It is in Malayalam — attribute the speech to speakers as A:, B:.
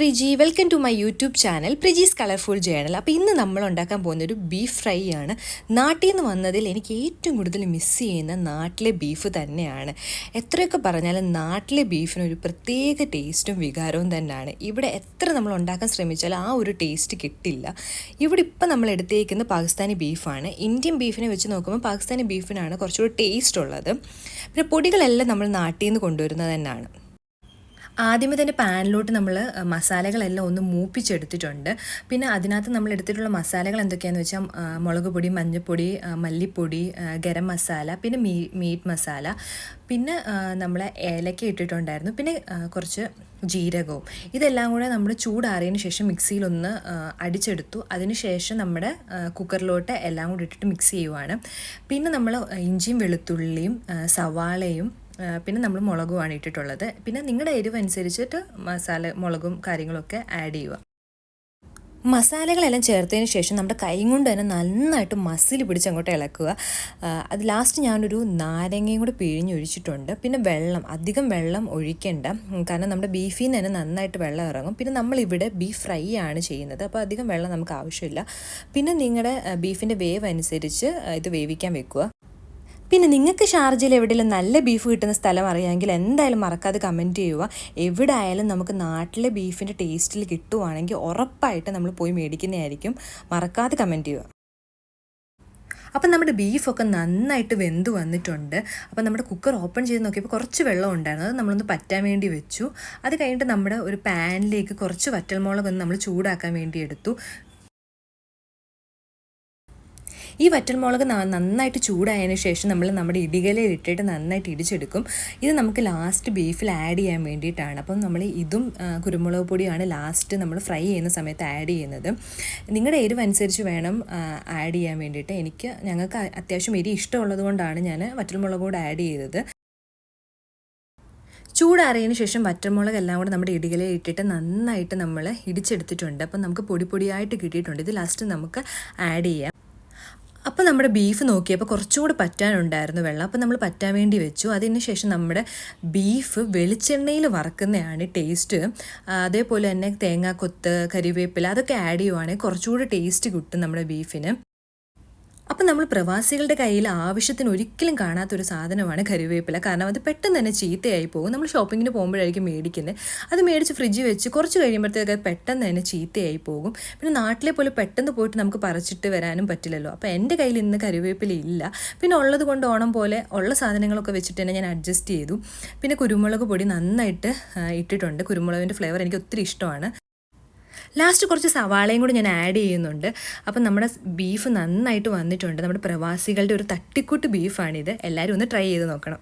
A: Priji, welcome to my YouTube channel Priji's colourful journal. അപ്പോൾ ഇന്ന് നമ്മൾ ഉണ്ടാക്കാൻ പോകുന്ന ഒരു ബീഫ് ഫ്രൈ ആണ്. നാട്ടിൽ നിന്ന് വന്നതിൽ എനിക്ക് ഏറ്റവും കൂടുതൽ മിസ് ചെയ്യുന്ന നാട്ടിലെ ബീഫ് തന്നെയാണ്. എത്രയൊക്കെ പറഞ്ഞാലും നാട്ടിലെ ബീഫിന് ഒരു പ്രത്യേക ടേസ്റ്റും വികാരവും തന്നെയാണ്. ഇവിടെ എത്ര നമ്മൾ ഉണ്ടാക്കാൻ ശ്രമിച്ചാലും ആ ഒരു ടേസ്റ്റ് കിട്ടില്ല. ഇവിടെ ഇപ്പം നമ്മൾ എടുത്തേക്കുന്ന പാകിസ്ഥാനി ബീഫാണ്. ഇന്ത്യൻ ബീഫിനെ വെച്ച് നോക്കുമ്പോൾ പാകിസ്ഥാനി ബീഫിനാണ് കുറച്ചുകൂടി ടേസ്റ്റ് ഉള്ളത്. പിന്നെ പൊടികളെല്ലാം നമ്മൾ നാട്ടിൽ നിന്ന് കൊണ്ടുവരുന്നത് തന്നെയാണ്. ആദ്യമേ തന്നെ പാനിലോട്ട് നമ്മൾ മസാലകളെല്ലാം ഒന്ന് മൂപ്പിച്ചെടുത്തിട്ടുണ്ട്. പിന്നെ അതിനകത്ത് നമ്മൾ എടുത്തിട്ടുള്ള മസാലകൾ എന്തൊക്കെയാണെന്ന് വെച്ചാൽ മുളക് പൊടി, മഞ്ഞൾപ്പൊടി, മല്ലിപ്പൊടി, ഗരം മസാല, പിന്നെ മീറ്റ് മസാല, പിന്നെ നമ്മൾ ഏലക്ക ഇട്ടിട്ടുണ്ടായിരുന്നു, പിന്നെ കുറച്ച് ജീരകവും. ഇതെല്ലാം കൂടെ നമ്മൾ ചൂടാറിയതിന് ശേഷം മിക്സിയിലൊന്ന് അടിച്ചെടുത്തു. അതിന് ശേഷം നമ്മുടെ കുക്കറിലോട്ട് എല്ലാം കൂടി ഇട്ടിട്ട് മിക്സ് ചെയ്യുവാണ്. പിന്നെ നമ്മൾ ഇഞ്ചിയും വെളുത്തുള്ളിയും സവാളയും പിന്നെ നമ്മൾ മുളകുമാണ് ഇട്ടിട്ടുള്ളത്. പിന്നെ നിങ്ങളുടെ എരിവ് അനുസരിച്ചിട്ട് മുളകും കാര്യങ്ങളൊക്കെ ആഡ് ചെയ്യുക. മസാലകളെല്ലാം ചേർത്തതിന് ശേഷം നമ്മുടെ കൈ കൊണ്ട് തന്നെ നന്നായിട്ട് മസിൽ പിടിച്ച് അങ്ങോട്ട് ഇളക്കുക. അത് ലാസ്റ്റ് ഞാനൊരു നാരങ്ങയും കൂടി പിഴിഞ്ഞൊഴിച്ചിട്ടുണ്ട്. പിന്നെ അധികം വെള്ളം ഒഴിക്കേണ്ട, കാരണം നമ്മുടെ ബീഫിൽ നിന്ന് തന്നെ നന്നായിട്ട് വെള്ളം ഇറങ്ങും. പിന്നെ നമ്മളിവിടെ ബീഫ് ഫ്രൈ ആണ് ചെയ്യുന്നത്, അപ്പോൾ അധികം വെള്ളം നമുക്ക് ആവശ്യമില്ല. പിന്നെ നിങ്ങളുടെ ബീഫിൻ്റെ വേവ് അനുസരിച്ച് ഇത് വേവിക്കാൻ വെക്കുക. പിന്നെ നിങ്ങൾക്ക് ഷാർജയിൽ എവിടെയെങ്കിലും നല്ല ബീഫ് കിട്ടുന്ന സ്ഥലം അറിയാമെങ്കിൽ എന്തായാലും മറക്കാതെ കമൻറ്റ് ചെയ്യുക. എവിടെ ആയാലും നമുക്ക് നാട്ടിലെ ബീഫിൻ്റെ ടേസ്റ്റിൽ കിട്ടുവാണെങ്കിൽ ഉറപ്പായിട്ട് നമ്മൾ പോയി മേടിക്കുന്നതായിരിക്കും. മറക്കാതെ കമൻറ്റ് ചെയ്യുക. അപ്പം നമ്മുടെ ബീഫൊക്കെ നന്നായിട്ട് വെന്ത് വന്നിട്ടുണ്ട്. അപ്പം നമ്മുടെ കുക്കർ ഓപ്പൺ ചെയ്ത് നോക്കിയപ്പോൾ കുറച്ച് വെള്ളം ഉണ്ടായിരുന്നു. അത് നമ്മളൊന്ന് പറ്റാൻ വേണ്ടി വെച്ചു. അത് കഴിഞ്ഞിട്ട് നമ്മുടെ ഒരു പാനിലേക്ക് കുറച്ച് വറ്റൽമുളകൊന്ന് നമ്മൾ ചൂടാക്കാൻ വേണ്ടി എടുത്തു. ഈ വറ്റൽമുളക് നന്നായിട്ട് ചൂടായതിന് ശേഷം നമ്മൾ നമ്മുടെ ഇടികലയിൽ ഇട്ടിട്ട് നന്നായിട്ട് ഇടിച്ചെടുക്കും. ഇത് നമുക്ക് ലാസ്റ്റ് ബീഫിൽ ആഡ് ചെയ്യാൻ വേണ്ടിയിട്ടാണ്. അപ്പം നമ്മൾ ഇതും കുരുമുളക് പൊടിയാണ് ലാസ്റ്റ് നമ്മൾ ഫ്രൈ ചെയ്യുന്ന സമയത്ത് ആഡ് ചെയ്യുന്നത്. നിങ്ങളുടെ എരിവ് അനുസരിച്ച് വേണം ആഡ് ചെയ്യാൻ വേണ്ടിയിട്ട്. ഞങ്ങൾക്ക് അത്യാവശ്യം എരി ഇഷ്ടമുള്ളത് കൊണ്ടാണ് ഞാൻ വറ്റൽമുളക് കൂടെ ആഡ് ചെയ്തത്. ചൂടാറിയതിന് ശേഷം വറ്റൽമുളക് എല്ലാം കൂടെ നമ്മുടെ ഇടികലയിൽ ഇട്ടിട്ട് നന്നായിട്ട് നമ്മൾ ഇടിച്ചെടുത്തിട്ടുണ്ട്. അപ്പം നമുക്ക് പൊടിയായിട്ട് കിട്ടിയിട്ടുണ്ട്. ഇത് ലാസ്റ്റ് നമുക്ക് ആഡ് ചെയ്യാം. അപ്പോൾ നമ്മുടെ ബീഫ് നോക്കിയപ്പോൾ കുറച്ചുകൂടി പറ്റാനുണ്ടായിരുന്നു വെള്ളം. അപ്പോൾ നമ്മൾ പറ്റാൻ വേണ്ടി വെച്ചു. അതിന് ശേഷം നമ്മുടെ ബീഫ് വെളിച്ചെണ്ണയിൽ വറക്കുന്നതാണ് ടേസ്റ്റ്. അതേപോലെ തന്നെ തേങ്ങാക്കൊത്ത്, കരിവേപ്പില അതൊക്കെ ആഡ് ചെയ്യുവാണെങ്കിൽ കുറച്ചുകൂടി ടേസ്റ്റ് കിട്ടും നമ്മുടെ ബീഫിന്. അപ്പം നമ്മൾ പ്രവാസികളുടെ കയ്യിൽ ആവശ്യത്തിന് ഒരിക്കലും കാണാത്തൊരു സാധനമാണ് കറിവേപ്പില. കാരണം അത് പെട്ടെന്ന് തന്നെ ചീത്തയായി പോകും. നമ്മൾ ഷോപ്പിങ്ങിന് പോകുമ്പോഴായിരിക്കും മേടിക്കുന്നത്. അത് മേടിച്ച് ഫ്രിഡ്ജിൽ വെച്ച് കുറച്ച് കഴിയുമ്പോഴത്തേക്ക് പെട്ടെന്ന് തന്നെ ചീത്തയായി പോകും. പിന്നെ നാട്ടിലെ പോലെ പെട്ടെന്ന് പോയിട്ട് നമുക്ക് പറിച്ചിട്ട് വരാനും പറ്റില്ലല്ലോ. അപ്പോൾ എൻ്റെ കയ്യിൽ ഇന്ന് കറിവേപ്പില ഇല്ല. പിന്നെ ഉള്ളത് കൊണ്ട് ഓണം പോലെ ഉള്ള സാധനങ്ങളൊക്കെ വെച്ചിട്ട് തന്നെ ഞാൻ അഡ്ജസ്റ്റ് ചെയ്തു. പിന്നെ കുരുമുളക് പൊടി നന്നായിട്ട് ഇട്ടിട്ടുണ്ട്. കുരുമുളകിൻ്റെ ഫ്ലേവർ എനിക്ക് ഒത്തിരി ഇഷ്ടമാണ്. ലാസ്റ്റ് കുറച്ച് സവാളയും കൂടി ഞാൻ ആഡ് ചെയ്യുന്നുണ്ട്. അപ്പം നമ്മുടെ ബീഫ് നന്നായിട്ട് വന്നിട്ടുണ്ട്. നമ്മുടെ പ്രവാസികളുടെ ഒരു തട്ടിക്കൂട്ട് ബീഫാണിത്. എല്ലാവരും ഒന്ന് ട്രൈ ചെയ്ത് നോക്കണം.